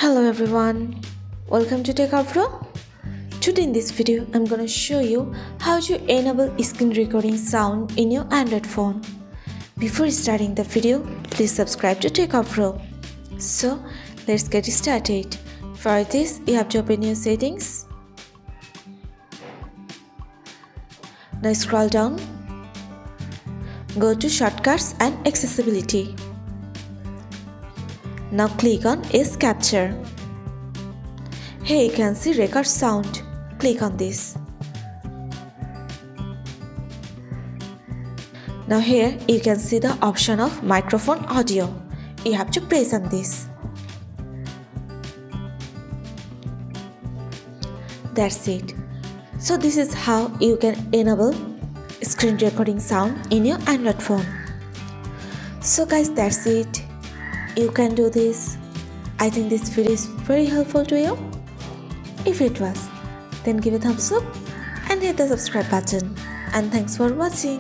Hello everyone, welcome to Techavro. Today in this video, I'm gonna show you how to enable screen recording sound in your Android phone. Before starting the video, please subscribe to Techavro. So let's get started. For this, you have to open your settings. Now scroll down. Go to Shortcuts and Accessibility. Now click on S Capture. Here you can see Record Sound. Click on this. Now here you can see the option of Microphone Audio. You have to press on this. That's it. So this is how you can enable screen recording sound in your Android phone. So guys, that's it. You can do this. I think this video is very helpful to you. If it was, then give a thumbs up and hit the subscribe button. And thanks for watching.